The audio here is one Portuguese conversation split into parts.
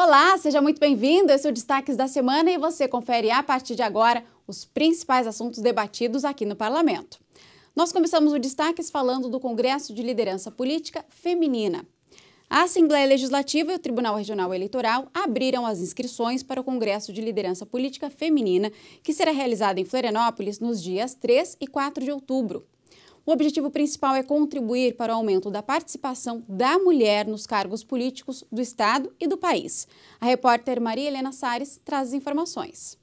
Olá, seja muito bem-vindo. Esse é o Destaques da Semana e você confere a partir de agora os principais assuntos debatidos aqui no Parlamento. Nós começamos o Destaques falando do Congresso de Liderança Política Feminina. A Assembleia Legislativa e o Tribunal Regional Eleitoral abriram as inscrições para o Congresso de Liderança Política Feminina, que será realizado em Florianópolis nos dias 3 e 4 de outubro. O objetivo principal é contribuir para o aumento da participação da mulher nos cargos políticos do Estado e do país. A repórter Maria Helena Sares traz as informações.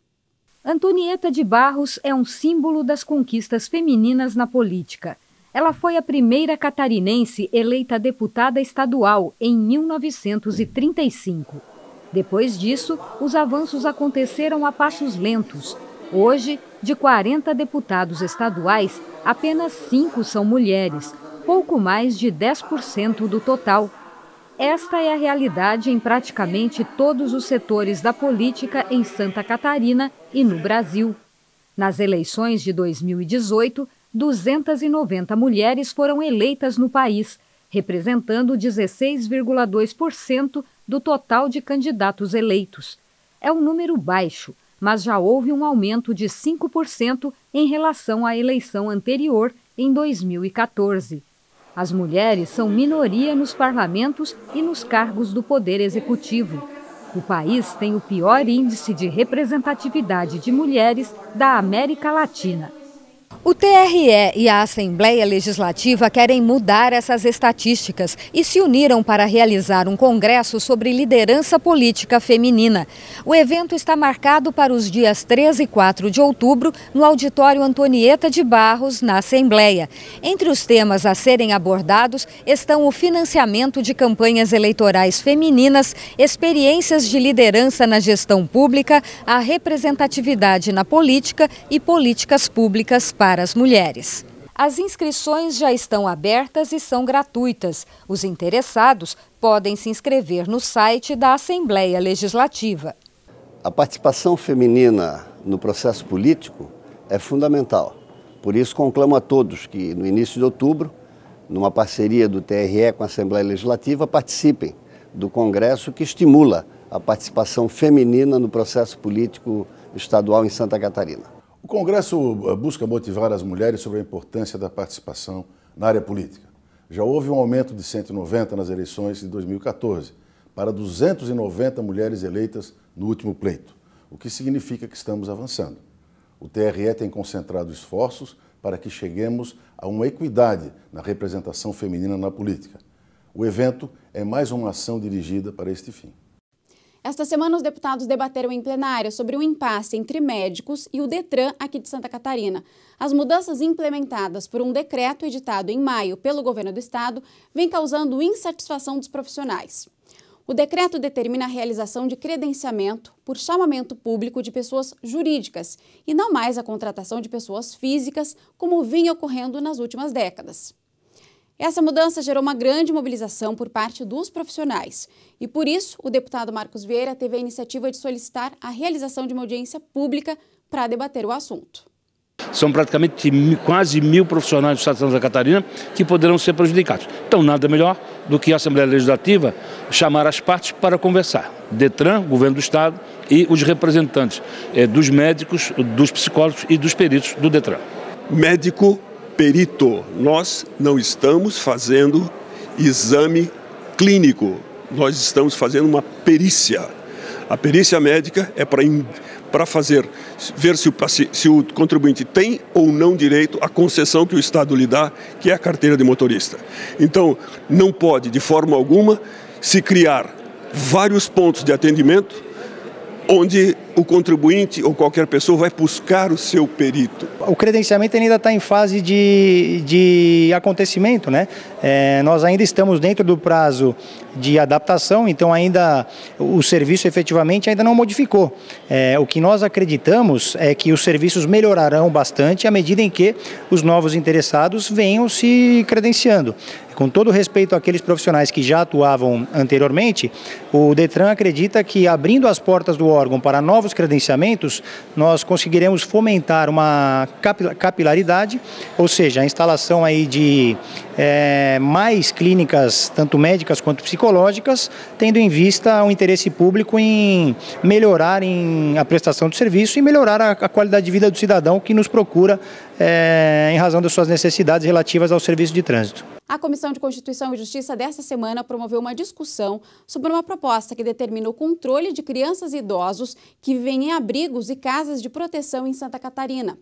Antonieta de Barros é um símbolo das conquistas femininas na política. Ela foi a primeira catarinense eleita deputada estadual em 1935. Depois disso, os avanços aconteceram a passos lentos. Hoje, de 40 deputados estaduais, apenas 5 são mulheres, pouco mais de 10% do total. Esta é a realidade em praticamente todos os setores da política em Santa Catarina e no Brasil. Nas eleições de 2018, 290 mulheres foram eleitas no país, representando 16,2% do total de candidatos eleitos. É um número baixo, mas já houve um aumento de 5% em relação à eleição anterior, em 2014. As mulheres são minoria nos parlamentos e nos cargos do Poder Executivo. O país tem o pior índice de representatividade de mulheres da América Latina. O TRE e a Assembleia Legislativa querem mudar essas estatísticas e se uniram para realizar um congresso sobre liderança política feminina. O evento está marcado para os dias 3 e 4 de outubro no auditório Antonieta de Barros, na Assembleia. Entre os temas a serem abordados estão o financiamento de campanhas eleitorais femininas, experiências de liderança na gestão pública, a representatividade na política e políticas públicas para as mulheres. As inscrições já estão abertas e são gratuitas. Os interessados podem se inscrever no site da Assembleia Legislativa. A participação feminina no processo político é fundamental. Por isso, conclamo a todos que, no início de outubro, numa parceria do TRE com a Assembleia Legislativa, participem do congresso que estimula a participação feminina no processo político estadual em Santa Catarina. O Congresso busca motivar as mulheres sobre a importância da participação na área política. Já houve um aumento de 190 nas eleições de 2014, para 290 mulheres eleitas no último pleito, o que significa que estamos avançando. O TRE tem concentrado esforços para que cheguemos a uma equidade na representação feminina na política. O evento é mais uma ação dirigida para este fim. Esta semana, os deputados debateram em plenária sobre o impasse entre médicos e o Detran aqui de Santa Catarina. As mudanças implementadas por um decreto editado em maio pelo governo do estado vêm causando insatisfação dos profissionais. O decreto determina a realização de credenciamento por chamamento público de pessoas jurídicas e não mais a contratação de pessoas físicas, como vinha ocorrendo nas últimas décadas. Essa mudança gerou uma grande mobilização por parte dos profissionais e, por isso, o deputado Marcos Vieira teve a iniciativa de solicitar a realização de uma audiência pública para debater o assunto. São praticamente quase 1.000 profissionais do Estado de Santa Catarina que poderão ser prejudicados. Então, nada melhor do que a Assembleia Legislativa chamar as partes para conversar. Detran, governo do Estado e os representantes dos médicos, dos psicólogos e dos peritos do Detran. Médico perito, nós não estamos fazendo exame clínico, nós estamos fazendo uma perícia. A perícia médica é para ver se o contribuinte tem ou não direito à concessão que o Estado lhe dá, que é a carteira de motorista. Então, não pode, de forma alguma, se criar vários pontos de atendimento onde o contribuinte ou qualquer pessoa vai buscar o seu perito. O credenciamento ainda está em fase de acontecimento, né? Nós ainda estamos dentro do prazo de adaptação, então ainda o serviço efetivamente ainda não modificou. O que nós acreditamos é que os serviços melhorarão bastante à medida em que os novos interessados venham se credenciando. Com todo respeito àqueles profissionais que já atuavam anteriormente, o Detran acredita que, abrindo as portas do órgão para novos credenciamentos, nós conseguiremos fomentar uma capilaridade, ou seja, a instalação aí de mais clínicas, tanto médicas quanto psicológicas, tendo em vista o interesse público em melhorar a prestação de serviço e melhorar a qualidade de vida do cidadão que nos procura em razão das suas necessidades relativas ao serviço de trânsito. A Comissão de Constituição e Justiça desta semana promoveu uma discussão sobre uma proposta que determina o controle de crianças e idosos que vivem em abrigos e casas de proteção em Santa Catarina.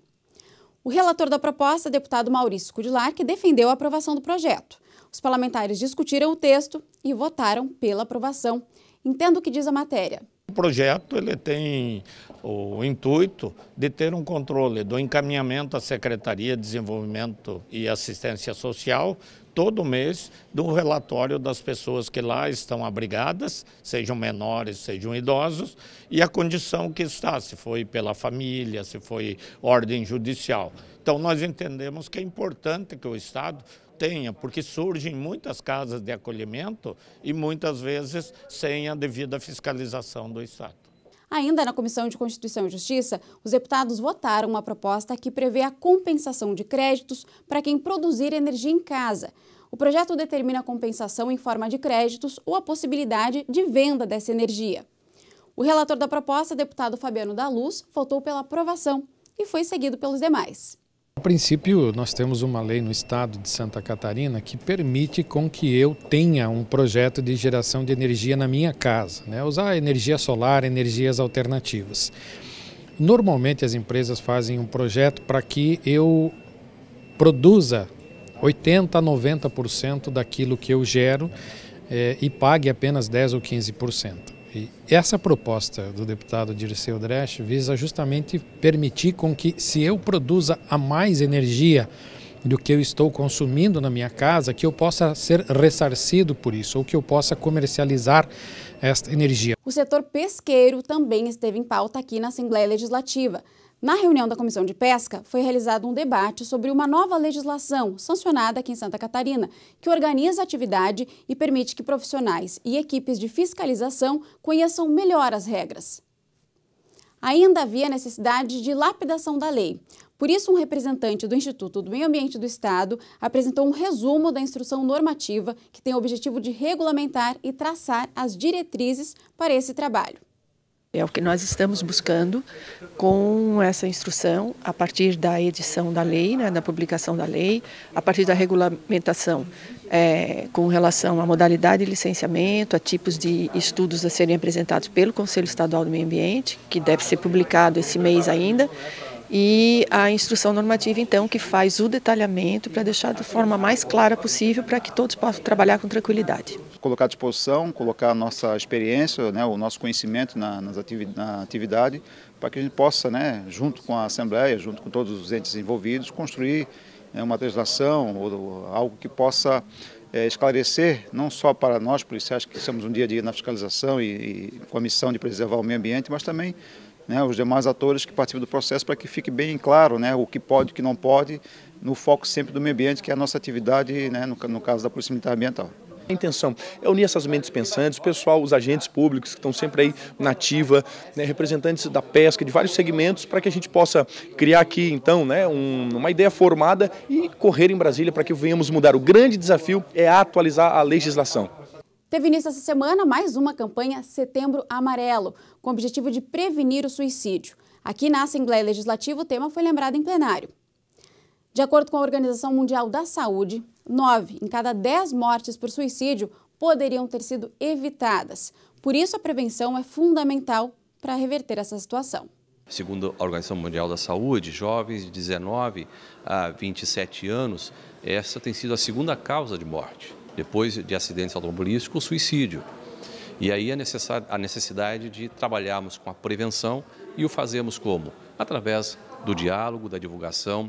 O relator da proposta, deputado Maurício Kudilar, que defendeu a aprovação do projeto. Os parlamentares discutiram o texto e votaram pela aprovação. Entenda o que diz a matéria. O projeto ele tem o intuito de ter um controle do encaminhamento à Secretaria de Desenvolvimento e Assistência Social todo mês do relatório das pessoas que lá estão abrigadas, sejam menores, sejam idosos, e a condição que está, se foi pela família, se foi ordem judicial. Então nós entendemos que é importante que o Estado tenha, porque surgem muitas casas de acolhimento e muitas vezes sem a devida fiscalização do Estado. Ainda na Comissão de Constituição e Justiça, os deputados votaram uma proposta que prevê a compensação de créditos para quem produzir energia em casa. O projeto determina a compensação em forma de créditos ou a possibilidade de venda dessa energia. O relator da proposta, deputado Fabiano da Luz, votou pela aprovação e foi seguido pelos demais. A princípio, nós temos uma lei no estado de Santa Catarina que permite com que eu tenha um projeto de geração de energia na minha casa, usar energia solar, energias alternativas. Normalmente as empresas fazem um projeto para que eu produza 80% a 90% daquilo que eu gero e pague apenas 10% ou 15%. E essa proposta do deputado Dirceu Dresch visa justamente permitir com que, se eu produza a mais energia do que eu estou consumindo na minha casa, que eu possa ser ressarcido por isso, ou que eu possa comercializar esta energia. O setor pesqueiro também esteve em pauta aqui na Assembleia Legislativa. Na reunião da Comissão de Pesca, foi realizado um debate sobre uma nova legislação sancionada aqui em Santa Catarina, que organiza a atividade e permite que profissionais e equipes de fiscalização conheçam melhor as regras. Ainda havia necessidade de lapidação da lei. Por isso, um representante do Instituto do Meio Ambiente do Estado apresentou um resumo da instrução normativa que tem o objetivo de regulamentar e traçar as diretrizes para esse trabalho. É o que nós estamos buscando com essa instrução, a partir da edição da lei, da publicação da lei, a partir da regulamentação com relação à modalidade de licenciamento, a tipos de estudos a serem apresentados pelo Conselho Estadual do Meio Ambiente, que deve ser publicado esse mês ainda, e a instrução normativa, então, que faz o detalhamento para deixar da forma mais clara possível para que todos possam trabalhar com tranquilidade. Colocar à disposição, colocar a nossa experiência, o nosso conhecimento na atividade, para que a gente possa, junto com a Assembleia, junto com todos os entes envolvidos, construir uma legislação ou algo que possa esclarecer, não só para nós policiais que estamos um dia a dia na fiscalização e com a missão de preservar o meio ambiente, mas também os demais atores que participam do processo, para que fique bem claro o que pode e o que não pode, no foco sempre do meio ambiente, que é a nossa atividade, no caso da Polícia Militar Ambiental. A intenção é unir essas mentes pensantes, o pessoal, os agentes públicos que estão sempre aí na ativa, representantes da pesca, de vários segmentos, para que a gente possa criar aqui, então, uma ideia formada e correr em Brasília para que venhamos mudar. O grande desafio é atualizar a legislação. Teve início essa semana mais uma campanha Setembro Amarelo, com o objetivo de prevenir o suicídio. Aqui na Assembleia Legislativa, o tema foi lembrado em plenário. De acordo com a Organização Mundial da Saúde, 9 em cada 10 mortes por suicídio poderiam ter sido evitadas. Por isso, a prevenção é fundamental para reverter essa situação. Segundo a Organização Mundial da Saúde, jovens de 19 a 27 anos, essa tem sido a segunda causa de morte. Depois de acidentes automobilísticos, o suicídio. E aí a necessidade de trabalharmos com a prevenção, e o fazemos como? Através do diálogo, da divulgação,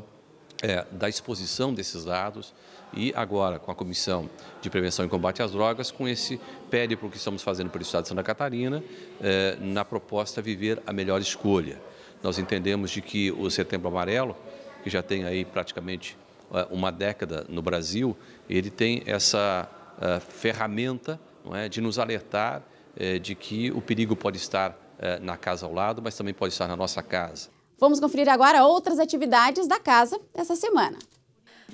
da exposição desses dados, e agora com a Comissão de Prevenção e Combate às Drogas, com esse périplo que estamos fazendo pelo Estado de Santa Catarina, na proposta Viver a Melhor Escolha. Nós entendemos de que o Setembro Amarelo, que já tem aí praticamente uma década no Brasil, ele tem essa ferramenta, não é, de nos alertar de que o perigo pode estar na casa ao lado, mas também pode estar na nossa casa. Vamos conferir agora outras atividades da casa essa semana.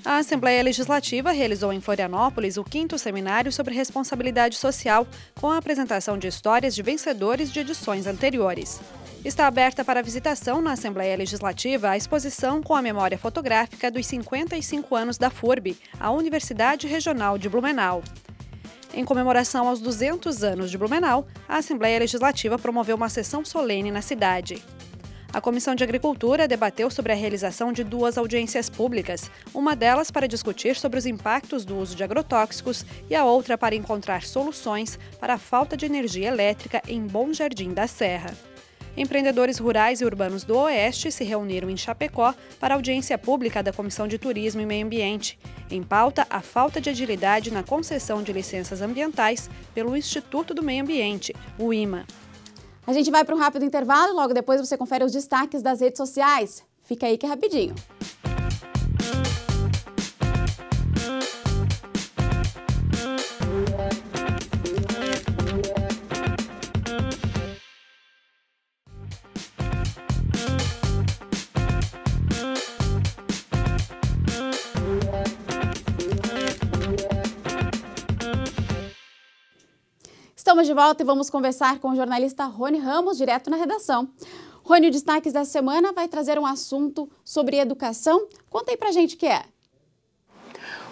A Assembleia Legislativa realizou em Florianópolis o 5º seminário sobre responsabilidade social, com a apresentação de histórias de vencedores de edições anteriores. Está aberta para visitação na Assembleia Legislativa a exposição com a memória fotográfica dos 55 anos da FURB, a Universidade Regional de Blumenau. Em comemoração aos 200 anos de Blumenau, a Assembleia Legislativa promoveu uma sessão solene na cidade. A Comissão de Agricultura debateu sobre a realização de 2 audiências públicas, uma delas para discutir sobre os impactos do uso de agrotóxicos e a outra para encontrar soluções para a falta de energia elétrica em Bom Jardim da Serra. Empreendedores rurais e urbanos do Oeste se reuniram em Chapecó para a audiência pública da Comissão de Turismo e Meio Ambiente. Em pauta, a falta de agilidade na concessão de licenças ambientais pelo Instituto do Meio Ambiente, o IMA. A gente vai para um rápido intervalo e logo depois você confere os destaques das redes sociais. Fica aí que é rapidinho. Estamos de volta e vamos conversar com o jornalista Rony Ramos, direto na redação. Rony, o Destaques da Semana vai trazer um assunto sobre educação. Conta aí pra gente o que é.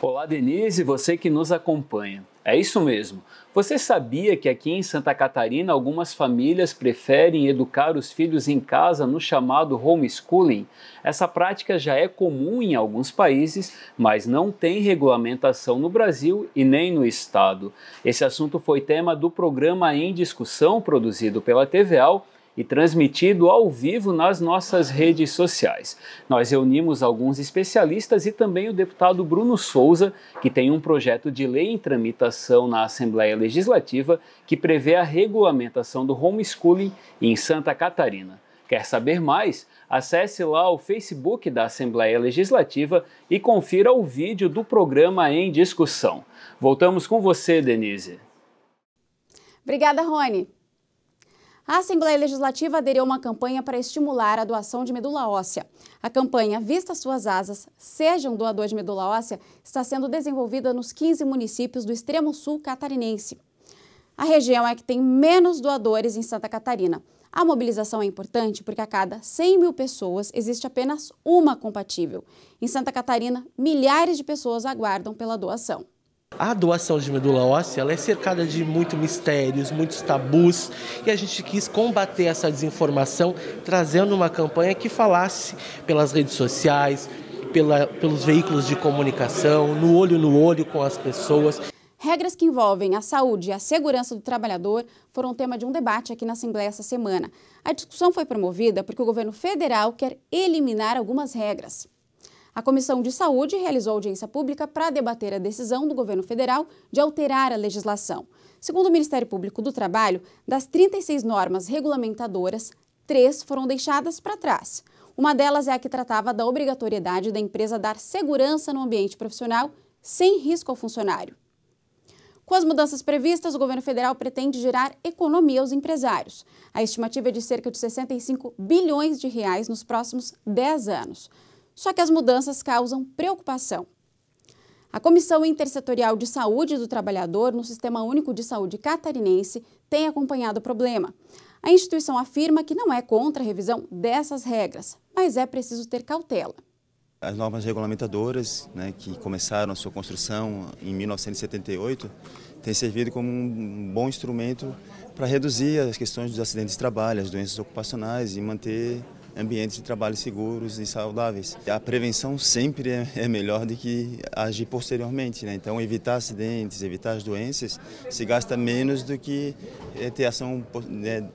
Olá, Denise, você que nos acompanha. É isso mesmo. Você sabia que aqui em Santa Catarina algumas famílias preferem educar os filhos em casa no chamado homeschooling? Essa prática já é comum em alguns países, mas não tem regulamentação no Brasil e nem no estado. Esse assunto foi tema do programa Em Discussão, produzido pela TVAL, e transmitido ao vivo nas nossas redes sociais. Nós reunimos alguns especialistas e também o deputado Bruno Souza, que tem um projeto de lei em tramitação na Assembleia Legislativa que prevê a regulamentação do homeschooling em Santa Catarina. Quer saber mais? Acesse lá o Facebook da Assembleia Legislativa e confira o vídeo do programa Em Discussão. Voltamos com você, Denise. Obrigada, Rony. A Assembleia Legislativa aderiu a uma campanha para estimular a doação de medula óssea. A campanha Vista Suas Asas, Seja um Doador de Medula Óssea está sendo desenvolvida nos 15 municípios do extremo sul catarinense. A região é que tem menos doadores em Santa Catarina. A mobilização é importante porque a cada 100 mil pessoas existe apenas uma compatível. Em Santa Catarina, milhares de pessoas aguardam pela doação. A doação de medula óssea ela é cercada de muitos mistérios, muitos tabus, e a gente quis combater essa desinformação trazendo uma campanha que falasse pelas redes sociais, pelos veículos de comunicação, no olho com as pessoas. Regras que envolvem a saúde e a segurança do trabalhador foram tema de um debate aqui na Assembleia essa semana. A discussão foi promovida porque o governo federal quer eliminar algumas regras. A Comissão de Saúde realizou audiência pública para debater a decisão do governo federal de alterar a legislação. Segundo o Ministério Público do Trabalho, das 36 normas regulamentadoras, 3 foram deixadas para trás. Uma delas é a que tratava da obrigatoriedade da empresa dar segurança no ambiente profissional sem risco ao funcionário. Com as mudanças previstas, o governo federal pretende gerar economia aos empresários. A estimativa é de cerca de 65 bilhões de reais nos próximos 10 anos. Só que as mudanças causam preocupação. A Comissão Intersetorial de Saúde do Trabalhador no Sistema Único de Saúde catarinense tem acompanhado o problema. A instituição afirma que não é contra a revisão dessas regras, mas é preciso ter cautela. As normas regulamentadoras, que começaram a sua construção em 1978, têm servido como um bom instrumento para reduzir as questões dos acidentes de trabalho, as doenças ocupacionais e manter ambientes de trabalho seguros e saudáveis. A prevenção sempre é melhor do que agir posteriormente, Então, evitar acidentes, evitar as doenças, se gasta menos do que ter ação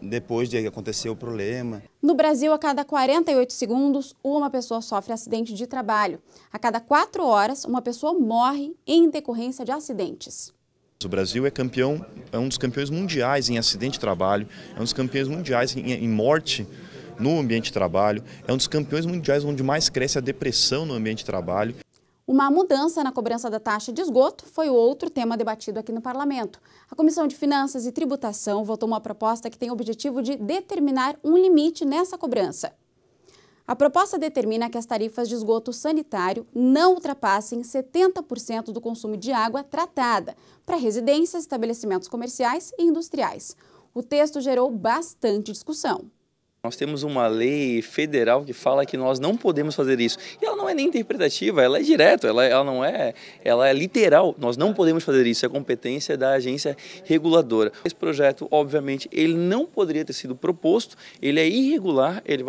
depois de acontecer o problema. No Brasil, a cada 48 segundos, uma pessoa sofre acidente de trabalho. A cada 4 horas, uma pessoa morre em decorrência de acidentes. O Brasil é um dos campeões mundiais em acidente de trabalho, é um dos campeões mundiais em morte no ambiente de trabalho, é um dos campeões mundiais onde mais cresce a depressão no ambiente de trabalho. Uma mudança na cobrança da taxa de esgoto foi o outro tema debatido aqui no Parlamento. A Comissão de Finanças e Tributação votou uma proposta que tem o objetivo de determinar um limite nessa cobrança. A proposta determina que as tarifas de esgoto sanitário não ultrapassem 70% do consumo de água tratada para residências, estabelecimentos comerciais e industriais. O texto gerou bastante discussão. Nós temos uma lei federal que fala que nós não podemos fazer isso. E ela não é nem interpretativa, ela é direta, ela é literal. Nós não podemos fazer isso, é competência da agência reguladora. Esse projeto, obviamente, ele não poderia ter sido proposto, ele é irregular, ele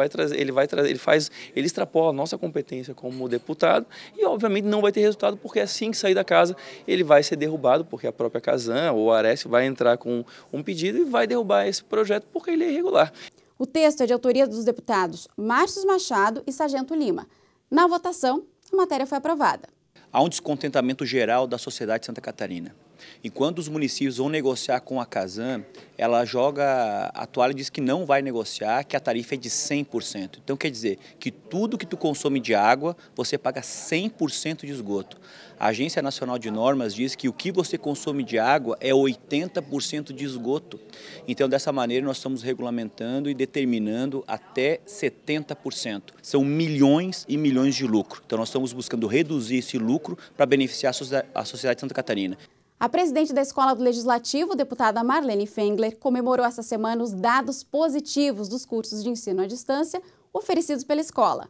extrapola a nossa competência como deputado e, obviamente, não vai ter resultado, porque assim que sair da casa, ele vai ser derrubado, porque a própria Casan ou a Aresc vai entrar com um pedido e vai derrubar esse projeto porque ele é irregular. O texto é de autoria dos deputados Márcio Machado e Sargento Lima. Na votação, a matéria foi aprovada. Há um descontentamento geral da sociedade de Santa Catarina. E quando os municípios vão negociar com a Casan, ela joga a toalha e diz que não vai negociar, que a tarifa é de 100%. Então quer dizer que tudo que tu consome de água, você paga 100% de esgoto. A Agência Nacional de Normas diz que o que você consome de água é 80% de esgoto. Então dessa maneira nós estamos regulamentando e determinando até 70%. São milhões e milhões de lucro. Então nós estamos buscando reduzir esse lucro para beneficiar a sociedade de Santa Catarina. A presidente da Escola do Legislativo, deputada Marlene Fengler, comemorou essa semana os dados positivos dos cursos de ensino à distância oferecidos pela escola.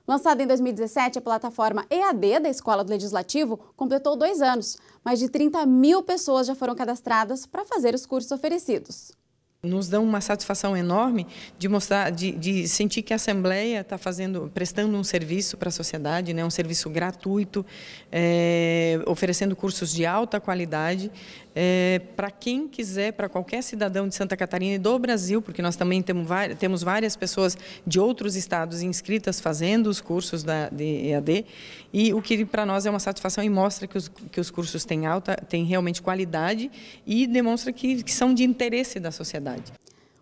Lançada em 2017, a plataforma EAD da Escola do Legislativo completou 2 anos. Mais de 30 mil pessoas já foram cadastradas para fazer os cursos oferecidos. Nos dão uma satisfação enorme de mostrar, de sentir que a Assembleia está prestando um serviço para a sociedade, né, um serviço gratuito, oferecendo cursos de alta qualidade para quem quiser, para qualquer cidadão de Santa Catarina e do Brasil, porque nós também temos várias pessoas de outros estados inscritas fazendo os cursos de EAD, e o que para nós é uma satisfação e mostra que os cursos têm realmente qualidade e demonstra que são de interesse da sociedade.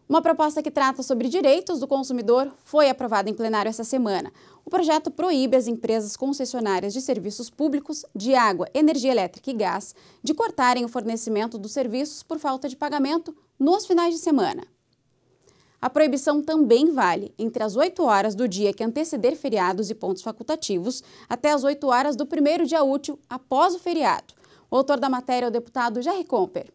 Uma proposta que trata sobre direitos do consumidor foi aprovada em plenário essa semana. O projeto proíbe as empresas concessionárias de serviços públicos de água, energia elétrica e gás de cortarem o fornecimento dos serviços por falta de pagamento nos finais de semana. A proibição também vale entre as 8 horas do dia que anteceder feriados e pontos facultativos até as 8 horas do primeiro dia útil após o feriado. O autor da matéria é o deputado Jerry Comper.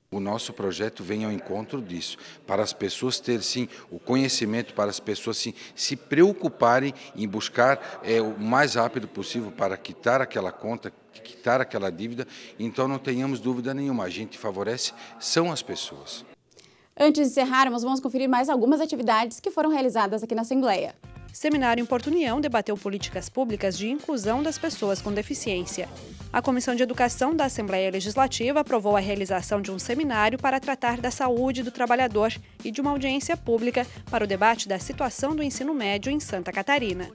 O nosso projeto vem ao encontro disso, para as pessoas terem, sim, o conhecimento, para as pessoas, sim, se preocuparem em buscar o mais rápido possível para quitar aquela conta, quitar aquela dívida. Então não tenhamos dúvida nenhuma, a gente favorece, são as pessoas. Antes de encerrarmos, vamos conferir mais algumas atividades que foram realizadas aqui na Assembleia. Seminário em Porto União debateu políticas públicas de inclusão das pessoas com deficiência. A Comissão de Educação da Assembleia Legislativa aprovou a realização de um seminário para tratar da saúde do trabalhador e de uma audiência pública para o debate da situação do ensino médio em Santa Catarina.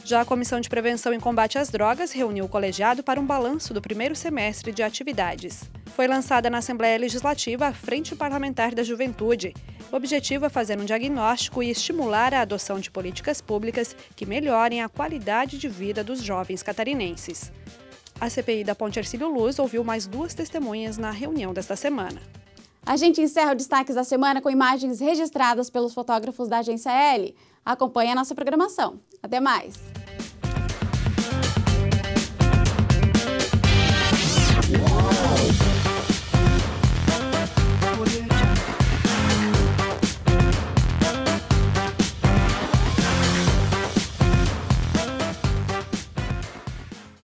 Já a Comissão de Prevenção e Combate às Drogas reuniu o colegiado para um balanço do primeiro semestre de atividades. Foi lançada na Assembleia Legislativa a Frente Parlamentar da Juventude. O objetivo é fazer um diagnóstico e estimular a adoção de políticas públicas que melhorem a qualidade de vida dos jovens catarinenses. A CPI da Ponte Hercílio Luz ouviu mais 2 testemunhas na reunião desta semana. A gente encerra o Destaques da Semana com imagens registradas pelos fotógrafos da Agência L. Acompanhe a nossa programação. Até mais!